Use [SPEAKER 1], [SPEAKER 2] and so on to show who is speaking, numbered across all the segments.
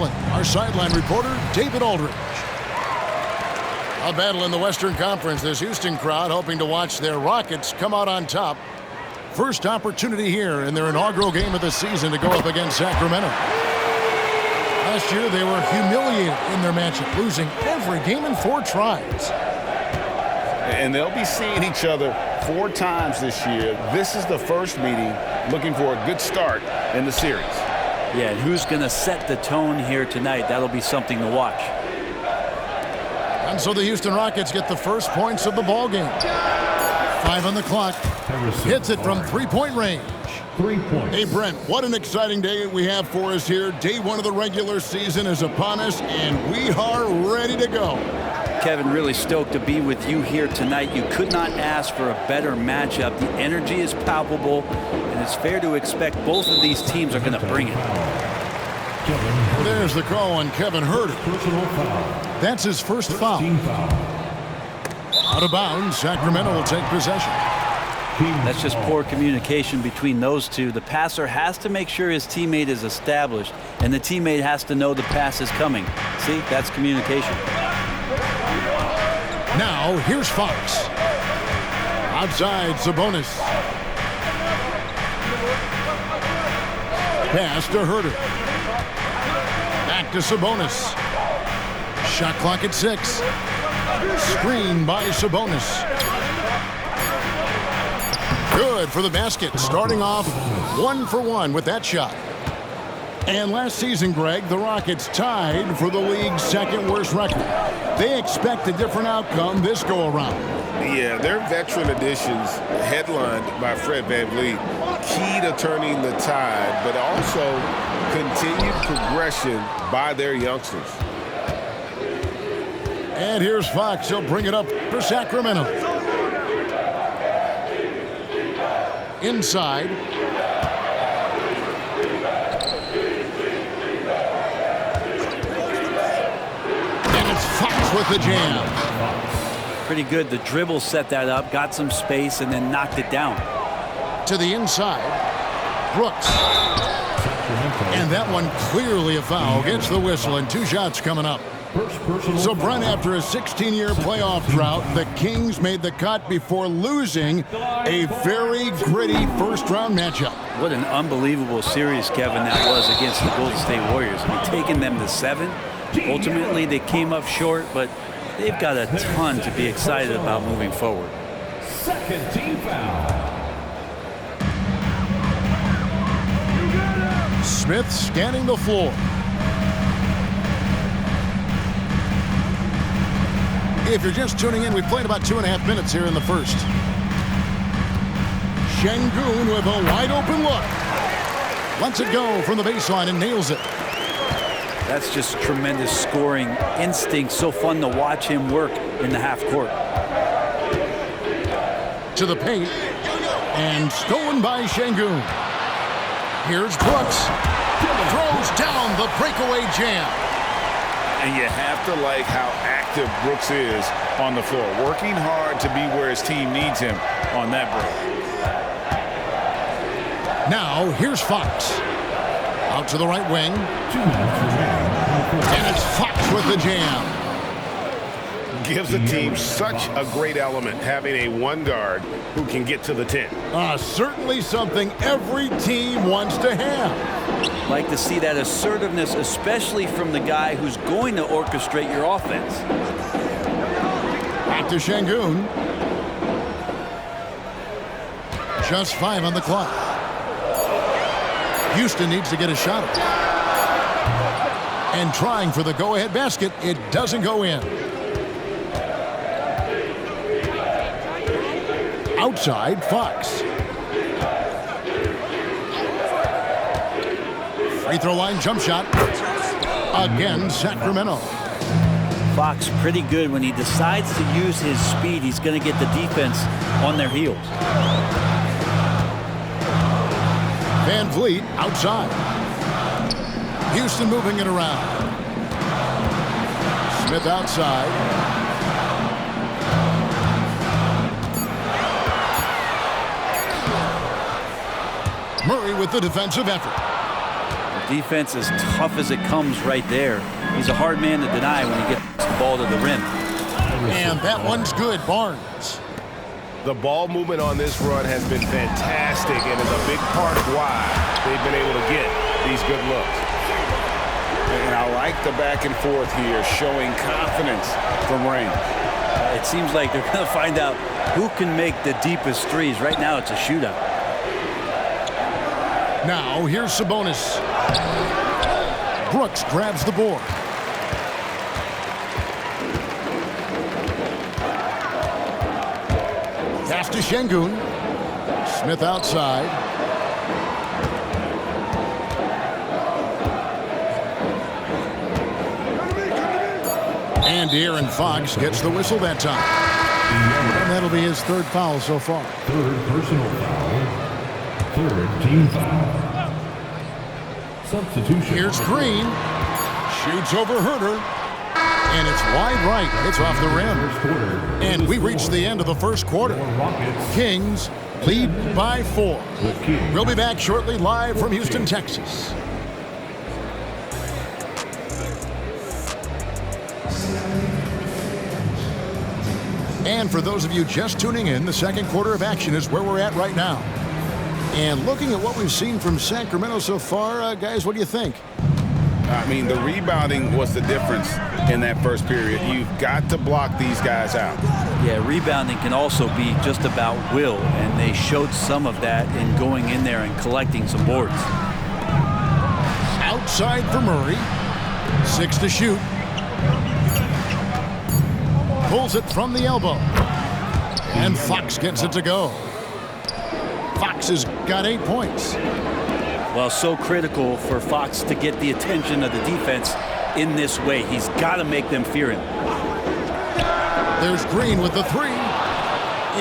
[SPEAKER 1] Maryland, our sideline reporter, David Aldridge. A battle in the Western Conference. This Houston crowd hoping to watch their Rockets come out on top. First opportunity here in their inaugural game of the season to go up against Sacramento. Last year, they were humiliated in their matchup, losing every game in 4 tries.
[SPEAKER 2] And they'll be seeing each other 4 times this year. This is the first meeting, looking for a good start in the series.
[SPEAKER 3] Yeah, and who's going to set the tone here tonight? That'll be something to watch.
[SPEAKER 1] And so the Houston Rockets get the first points of the ball game. 5 on the clock. Hits it from 3-point range.
[SPEAKER 4] 3 points.
[SPEAKER 1] Hey, Brent, what an exciting day we have for us here. Day 1 of the regular season is upon us, and we are ready to go.
[SPEAKER 3] Kevin, really stoked to be with you here tonight. You could not ask for a better matchup. The energy is palpable, and it's fair to expect both of these teams are going to bring it.
[SPEAKER 1] There's the call on Kevin Huerter. That's his first foul. Out of bounds, Sacramento will take possession.
[SPEAKER 3] That's just poor communication between those two. The passer has to make sure his teammate is established, and the teammate has to know the pass is coming. See, that's communication.
[SPEAKER 1] Now, here's Fox. Outside, Sabonis. Pass to Huerter. Back to Sabonis. Shot clock at 6. Screen by Sabonis. Good for the basket. Starting off 1 for 1 with that shot. And last season, Greg, the Rockets tied for the league's 2nd worst record. They expect a different outcome this go-around.
[SPEAKER 2] Yeah, their veteran additions, headlined by Fred VanVleet, key to turning the tide, but also continued progression by their youngsters.
[SPEAKER 1] And here's Fox. He'll bring it up for Sacramento. Inside. And it's Fox with the jam.
[SPEAKER 3] Pretty good. The dribble set that up, got some space, and then knocked it down.
[SPEAKER 1] To the inside. Brooks. And that one clearly a foul. Gets the whistle, and 2 shots coming up. So, Brent, after a 16-year playoff drought, the Kings made the cut before losing a very gritty first-round matchup.
[SPEAKER 3] What an unbelievable series, Kevin, that was against the Golden State Warriors. I mean, taking them to 7. Ultimately, they came up short, but they've got a ton to be excited about moving forward.
[SPEAKER 4] Second team foul.
[SPEAKER 1] Smith scanning the floor. If you're just tuning in, we played about 2.5 minutes here in the first. Şengün with a wide open look. Lets it go from the baseline and nails it.
[SPEAKER 3] That's just tremendous scoring instinct. So fun to watch him work in the half court.
[SPEAKER 1] To the paint. And stolen by Şengün. Here's Brooks. Throws down the breakaway jam.
[SPEAKER 2] And you have to like how active Brooks is on the floor, working hard to be where his team needs him on that break.
[SPEAKER 1] Now, here's Fox. Out to the right wing. And it's Fox with the jam.
[SPEAKER 2] Gives the team such a great element, having a 1 guard who can get to the 10.
[SPEAKER 1] Certainly something every team wants to have.
[SPEAKER 3] Like to see that assertiveness, especially from the guy who's going to orchestrate your offense.
[SPEAKER 1] Back to Şengün. Just 5 on the clock. Houston needs to get a shot. And trying for the go-ahead basket, it doesn't go in. Outside, Fox. Free throw line jump shot. Again, Sacramento.
[SPEAKER 3] Fox pretty good when he decides to use his speed. He's going to get the defense on their heels.
[SPEAKER 1] VanVleet outside. Houston moving it around. Smith outside. Murray with the defensive effort.
[SPEAKER 3] Defense as tough as it comes right there. He's a hard man to deny when he gets the ball to the rim.
[SPEAKER 1] And that one's good, Barnes.
[SPEAKER 2] The ball movement on this run has been fantastic and is a big part of why they've been able to get these good looks. And I like the back and forth here, showing confidence from range.
[SPEAKER 3] It seems like they're going to find out who can make the deepest threes. Right now, it's a shootout.
[SPEAKER 1] Now, here's Sabonis. Brooks grabs the board. Pass to Şengün. Smith outside. And De'Aaron Fox gets the whistle that time. And that'll be his third foul so far.
[SPEAKER 4] Third personal foul. Third team foul. Substitution.
[SPEAKER 1] Here's Green. Shoots over Herter. And it's wide right. It's off the rim. And we reach the end of the first quarter. Kings lead by 4. We'll be back shortly live from Houston, Texas. And for those of you just tuning in, the second quarter of action is where we're at right now. And looking at what we've seen from Sacramento so far, guys, what do you think?
[SPEAKER 2] I mean, the rebounding was the difference in that first period. You've got to block these guys out.
[SPEAKER 3] Yeah, rebounding can also be just about will, and they showed some of that in going in there and collecting some boards.
[SPEAKER 1] Outside for Murray. 6 to shoot. Pulls it from the elbow. And Fox gets it to go. Fox has got 8 points.
[SPEAKER 3] Well, so critical for Fox to get the attention of the defense in this way. He's got to make them fear him.
[SPEAKER 1] There's Green with the 3.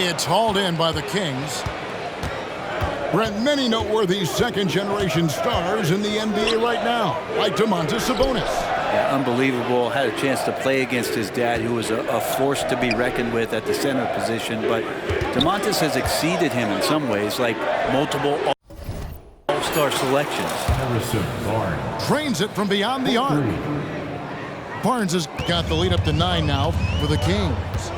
[SPEAKER 1] It's hauled in by the Kings. Brent, many noteworthy second-generation stars in the NBA right now, like Domantas Sabonis.
[SPEAKER 3] Yeah, unbelievable. Had a chance to play against his dad, who was a force to be reckoned with at the center position. But Domantas has exceeded him in some ways, like multiple all-star selections.
[SPEAKER 4] Harrison Barnes.
[SPEAKER 1] Trains it from beyond the arc. Barnes has got the lead up to 9 now for the Kings.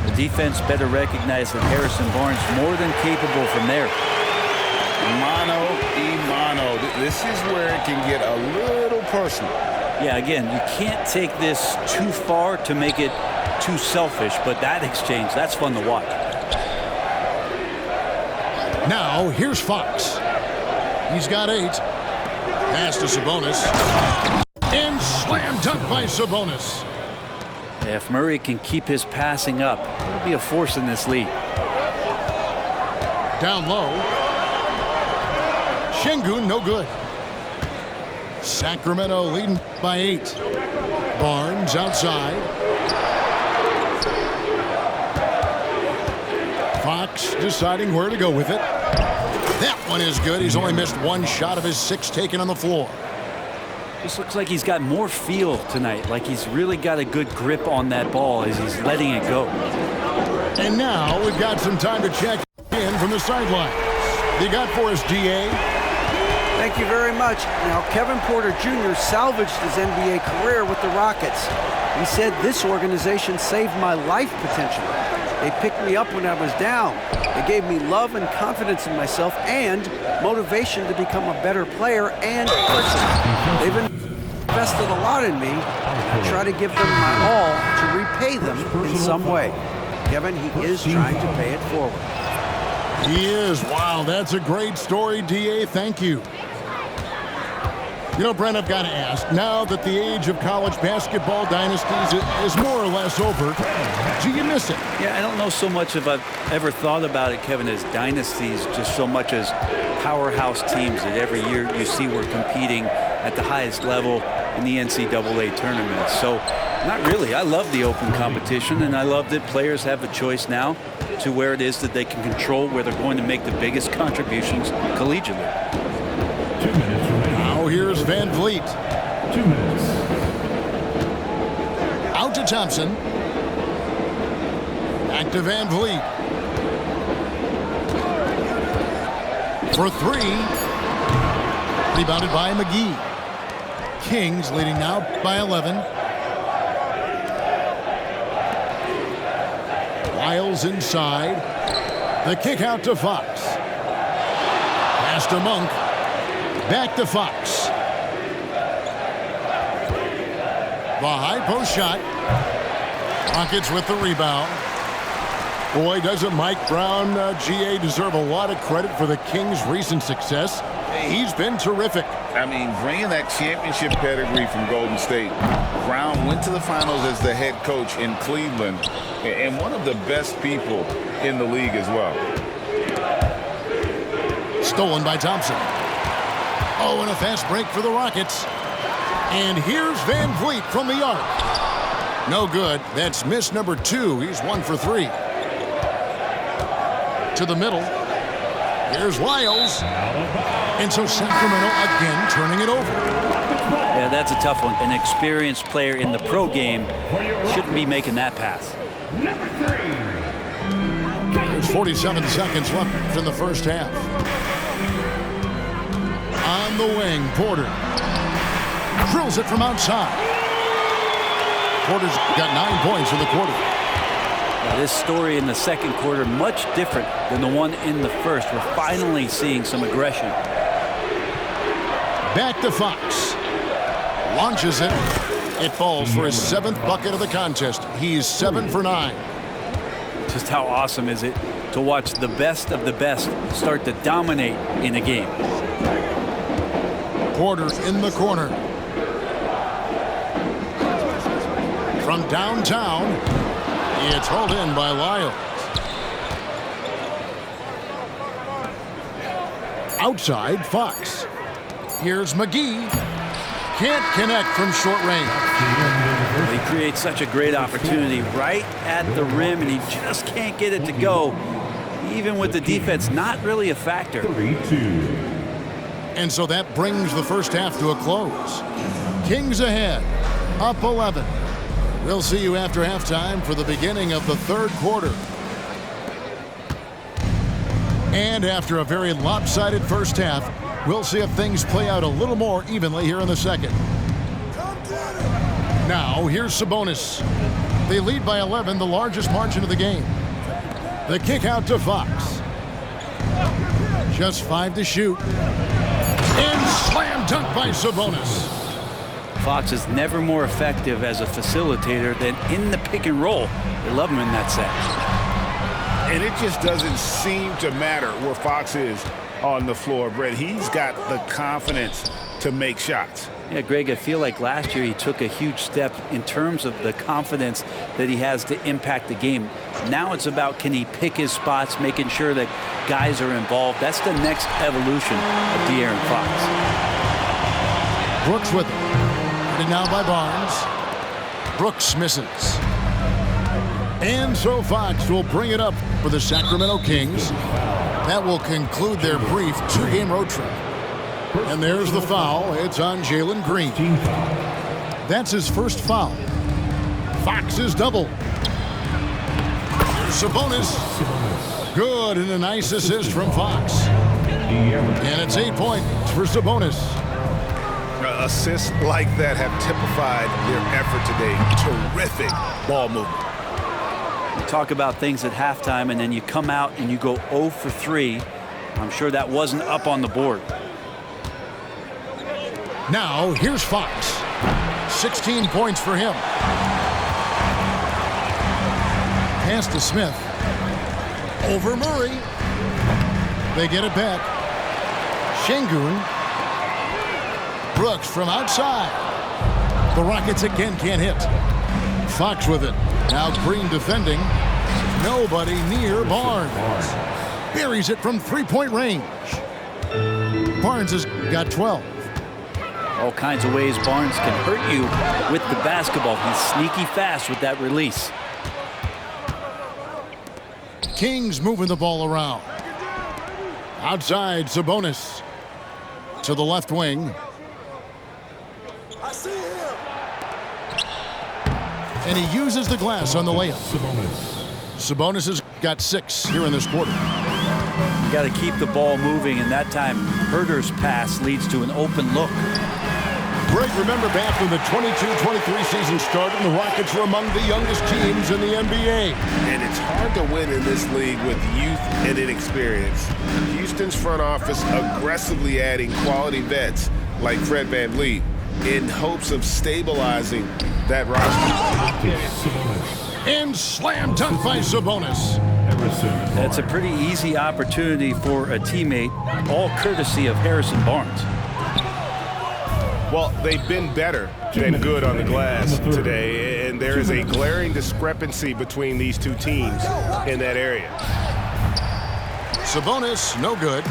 [SPEAKER 3] The defense better recognize that Harrison Barnes more than capable from there.
[SPEAKER 2] Mano y mano. This is where it can get a little personal.
[SPEAKER 3] Yeah, again, you can't take this too far to make it too selfish, but that exchange, that's fun to watch.
[SPEAKER 1] Now, here's Fox. He's got 8. Pass to Sabonis. And slam dunk by Sabonis.
[SPEAKER 3] If Murray can keep his passing up, he'll be a force in this league.
[SPEAKER 1] Down low. Şengün, no good. Sacramento leading by 8. Barnes outside. Fox deciding where to go with it. That one is good. He's only missed 1 shot of his 6 taken on the floor.
[SPEAKER 3] Just looks like he's got more feel tonight, like he's really got a good grip on that ball as he's letting it go.
[SPEAKER 1] And now we've got some time to check in from the sidelines. You got for us, DA?
[SPEAKER 5] Thank you very much. Now, Kevin Porter Jr. salvaged his NBA career with the Rockets. He said, "This organization saved my life potentially. They picked me up when I was down. They gave me love and confidence in myself and motivation to become a better player and person. They've invested a lot in me. I try to give them my all to repay them in some way." Kevin, he is trying to pay it forward.
[SPEAKER 1] He is. Wow, that's a great story, DA. Thank you. You know, Brent, I've got to ask, now that the age of college basketball dynasties is more or less over, do you miss it?
[SPEAKER 3] Yeah, I don't know so much if I've ever thought about it, Kevin, as dynasties, just so much as powerhouse teams that every year you see we're competing at the highest level in the NCAA tournament. So, not really. I love the open competition, and I love that players have a choice now to where it is that they can control where they're going to make the biggest contributions collegiately.
[SPEAKER 4] 2 minutes remaining.
[SPEAKER 1] Now here's Van Vliet.
[SPEAKER 4] 2 minutes.
[SPEAKER 1] Out to Thompson. Back to Van Vliet. For 3. Rebounded by McGee. Kings leading now by 11. Lyles inside. The kick out to Fox. Pass to Monk. Back to Fox. The high post shot. Rockets with the rebound. Boy, doesn't Mike Brown, GA, deserve a lot of credit for the Kings' recent success. He's been terrific.
[SPEAKER 6] I mean, bringing that championship pedigree from Golden State. Brown went to the finals as the head coach in Cleveland and one of the best people in the league as well.
[SPEAKER 1] Stolen by Thompson. Oh, and a fast break for the Rockets. And here's Van Vliet from the arc. No good. That's miss number 2. He's 1 for 3. To the middle. Here's Lyles. And so Sacramento again turning it over.
[SPEAKER 3] Yeah, that's a tough one. An experienced player in the pro game shouldn't be making that pass.
[SPEAKER 1] There's 47 seconds left in the first half. On the wing, Porter. Drills it from outside. Porter's got 9 points in the quarter.
[SPEAKER 3] This story in the second quarter much different than the one in the first. We're finally seeing some aggression.
[SPEAKER 1] Back to Fox. Launches it. It falls for his 7th bucket of the contest. He's 7 for 9.
[SPEAKER 3] Just how awesome is it to watch the best of the best start to dominate in a game.
[SPEAKER 1] Porter in the corner. From downtown, it's hauled in by Lyles. Outside, Fox. Here's McGee. Can't connect from short range.
[SPEAKER 3] He creates such a great opportunity right at the rim, and he just can't get it to go, even with the defense not really a factor.
[SPEAKER 4] 3-2.
[SPEAKER 1] And so that brings the first half to a close. Kings ahead, up 11. We'll see you after halftime for the beginning of the third quarter. And after a very lopsided first half, we'll see if things play out a little more evenly here in the second. Now, here's Sabonis. They lead by 11, the largest margin of the game. The kick out to Fox. Just 5 to shoot. And slam dunk by Sabonis.
[SPEAKER 3] Fox is never more effective as a facilitator than in the pick and roll. They love him in that set.
[SPEAKER 2] And it just doesn't seem to matter where Fox is on the floor, Brett. He's got the confidence to make shots.
[SPEAKER 3] Yeah, Greg, I feel like last year he took a huge step in terms of the confidence that he has to impact the game. Now it's about, can he pick his spots, making sure that guys are involved. That's the next evolution of De'Aaron Fox.
[SPEAKER 1] Brooks with it. And now by Barnes. Brooks misses. And so Fox will bring it up for the Sacramento Kings. That will conclude their brief 2-game road trip. And there's the foul. It's on Jalen Green. That's his first foul. Fox is double. Here's Sabonis. Good, and a nice assist from Fox. And it's 8 points for Sabonis.
[SPEAKER 2] Assists like that have typified their effort today. Terrific ball movement.
[SPEAKER 3] You talk about things at halftime, and then you come out and you go 0 for 3. I'm sure that wasn't up on the board.
[SPEAKER 1] Now, here's Fox. 16 points for him. Pass to Smith. Over Murray. They get it back. Şengün. Brooks from outside. The Rockets again can't hit. Fox with it. Now Green defending. Nobody near Barnes. Buries it from three-point range. Barnes has got 12.
[SPEAKER 3] All kinds of ways Barnes can hurt you with the basketball. He's sneaky fast with that release.
[SPEAKER 1] Kings moving the ball around. Outside, Sabonis. To the left wing. And he uses the glass on the layup. Sabonis has got 6 here in this quarter.
[SPEAKER 3] You got to keep the ball moving, and that time Herder's pass leads to an open look.
[SPEAKER 1] Greg, remember back when the 22-23 season started, the Rockets were among the youngest teams in the NBA.
[SPEAKER 2] And it's hard to win in this league with youth and inexperience. Houston's front office aggressively adding quality vets like Fred VanVleet in hopes of stabilizing that roster.
[SPEAKER 1] And slam dunk by Sabonis.
[SPEAKER 3] That's a pretty easy opportunity for a teammate, all courtesy of Harrison Barnes.
[SPEAKER 2] Well, they've been better than good on the glass today, and there is a glaring discrepancy between these two teams in that area.
[SPEAKER 1] Sabonis, no good.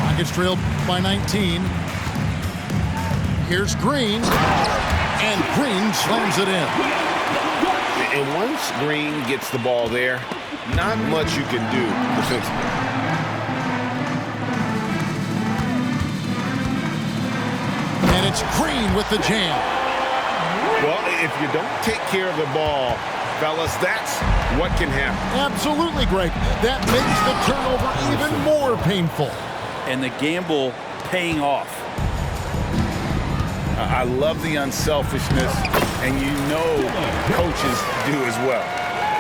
[SPEAKER 1] Rockets trail by 19. Here's Green, and Green slams it in.
[SPEAKER 2] And once Green gets the ball there, not much you can do defensively.
[SPEAKER 1] And it's Green with the jam.
[SPEAKER 2] Well, if you don't take care of the ball, fellas, that's what can happen.
[SPEAKER 1] Absolutely, Greg. That makes the turnover even more painful.
[SPEAKER 3] And the gamble paying off.
[SPEAKER 6] I love the unselfishness, and you know coaches do as well.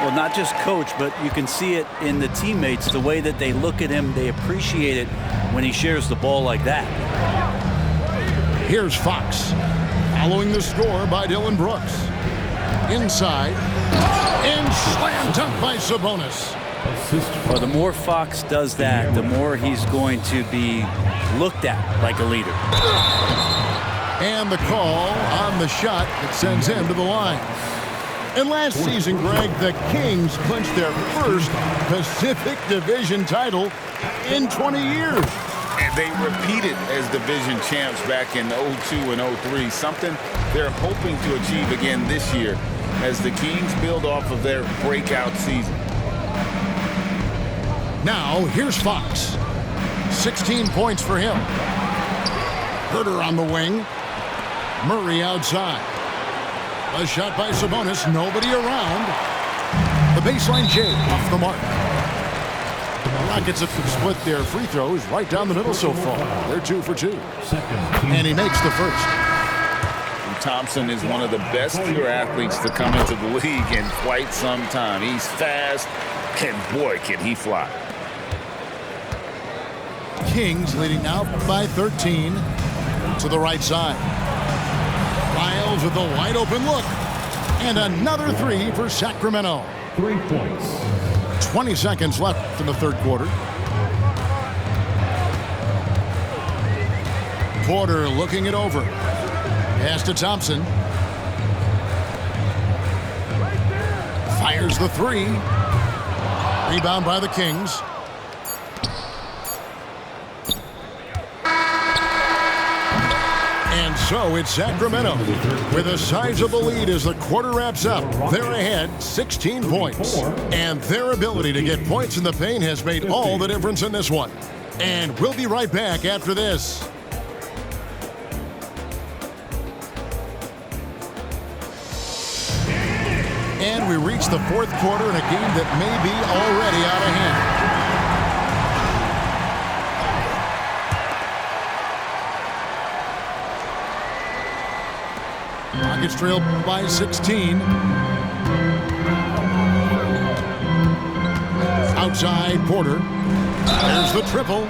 [SPEAKER 3] Well, not just coach, but you can see it in the teammates, the way that they look at him. They appreciate it when he shares the ball like that.
[SPEAKER 1] Here's Fox, following the score by Dylan Brooks. Inside, and slam dunk by Sabonis.
[SPEAKER 3] Well, the more Fox does that, the more he's going to be looked at like a leader.
[SPEAKER 1] And the call on the shot that sends him to the line. And last season, Greg, the Kings clinched their first Pacific Division title in 20 years.
[SPEAKER 6] And they repeated as division champs back in 02 and 03, something they're hoping to achieve again this year as the Kings build off of their breakout season.
[SPEAKER 1] Now, here's Fox. 16 points for him. Herder on the wing. Murray outside. A shot by Sabonis. Nobody around. The baseline J off the mark. The Rockets have split their free throws right down the middle so far. They're 2 for 2. And he makes the first.
[SPEAKER 6] And Thompson is one of the best pure athletes to come into the league in quite some time. He's fast, and boy, can he fly.
[SPEAKER 1] Kings leading out by 13 to the right side. Lyles with a wide open look. And another three for Sacramento.
[SPEAKER 4] 3 points.
[SPEAKER 1] 20 seconds left in the third quarter. Porter looking it over. Pass to Thompson. Fires the three. Rebound by the Kings. And so it's Sacramento with a sizable lead as the quarter wraps up. They're ahead 16 points. And their ability to get points in the paint has made all the difference in this one. And we'll be right back after this. And we reach the fourth quarter in a game that may be already out of hand. Rockets trail by 16. Outside Porter. There's the triple.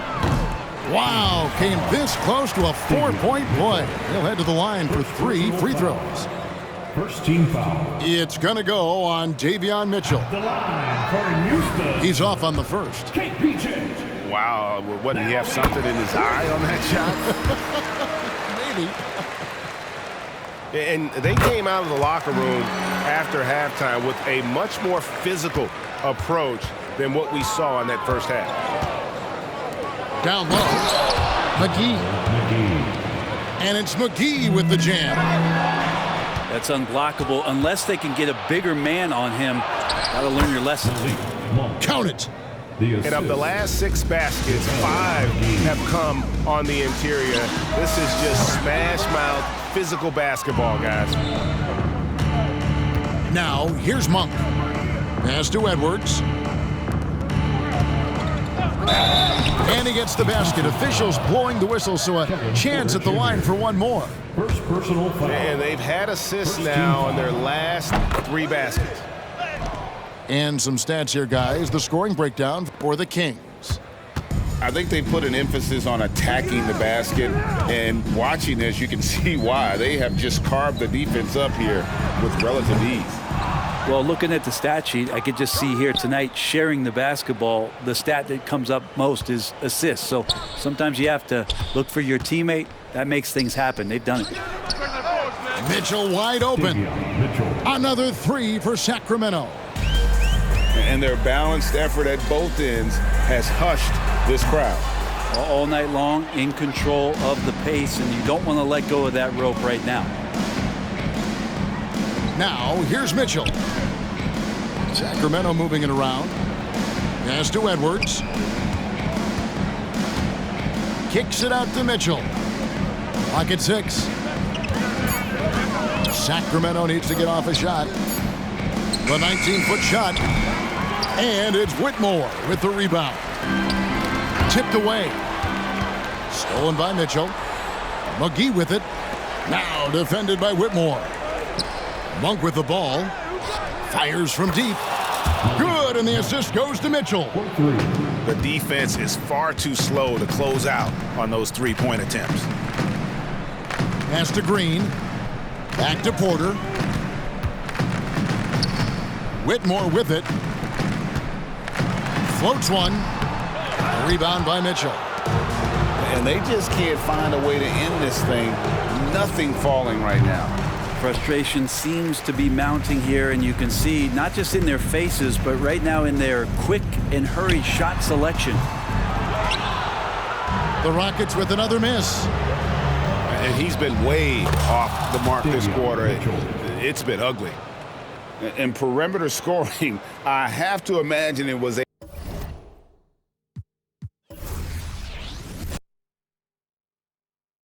[SPEAKER 1] Wow, came this close to a 4-point play. He'll head to the line for 3 free throws.
[SPEAKER 4] First team foul.
[SPEAKER 1] It's going to go on Davion Mitchell.
[SPEAKER 4] The line for Houston.
[SPEAKER 1] He's off on the first.
[SPEAKER 4] KPJ.
[SPEAKER 2] Wow, what, did he have something in his eye on that shot?
[SPEAKER 1] Maybe.
[SPEAKER 2] And they came out of the locker room after halftime with a much more physical approach than what we saw in that first half.
[SPEAKER 1] Down low. McGee. And it's McGee with the jam.
[SPEAKER 3] That's unblockable unless they can get a bigger man on him. Got to learn your lesson.
[SPEAKER 1] Count it.
[SPEAKER 2] And of the last 6 baskets, 5 have come on the interior. This is just smash mouth physical basketball, guys.
[SPEAKER 1] Now, here's Monk. Pass to Edwards. And he gets the basket. Officials blowing the whistle, so a chance at the line for one more.
[SPEAKER 4] First personal foul.
[SPEAKER 2] And they've had assists now in their last 3 baskets.
[SPEAKER 1] And some stats here, guys. The scoring breakdown for the Kings.
[SPEAKER 6] I think they put an emphasis on attacking the basket, and watching this, you can see why. They have just carved the defense up here with relative ease.
[SPEAKER 3] Well, looking at the stat sheet, I could just see here tonight sharing the basketball. The stat that comes up most is assists. So sometimes you have to look for your teammate. That makes things happen. They've done it.
[SPEAKER 1] Mitchell wide open.
[SPEAKER 4] Mitchell.
[SPEAKER 1] Another 3 for Sacramento.
[SPEAKER 6] And their balanced effort at both ends has hushed this crowd.
[SPEAKER 3] All night long, in control of the pace, and you don't want to let go of that rope right now.
[SPEAKER 1] Now, here's Mitchell. Sacramento moving it around. Pass to Edwards. Kicks it out to Mitchell. Clock at 6. Sacramento needs to get off a shot. The 19-foot shot. And it's Whitmore with the rebound. Tipped away. Stolen by Mitchell. McGee with it. Now defended by Whitmore. Monk with the ball. Fires from deep. Good, and the assist goes to Mitchell.
[SPEAKER 2] The defense is far too slow to close out on those 3-point attempts.
[SPEAKER 1] Pass to Green. Back to Porter. Whitmore with it. Floats one. Rebound by Mitchell.
[SPEAKER 6] And they just can't find a way to end this thing. Nothing falling right now.
[SPEAKER 3] Frustration seems to be mounting here, and you can see not just in their faces, but right now in their quick and hurried shot selection.
[SPEAKER 1] The Rockets with another miss.
[SPEAKER 2] And he's been way off the mark this quarter. It's been ugly.
[SPEAKER 6] In perimeter scoring, I have to imagine it was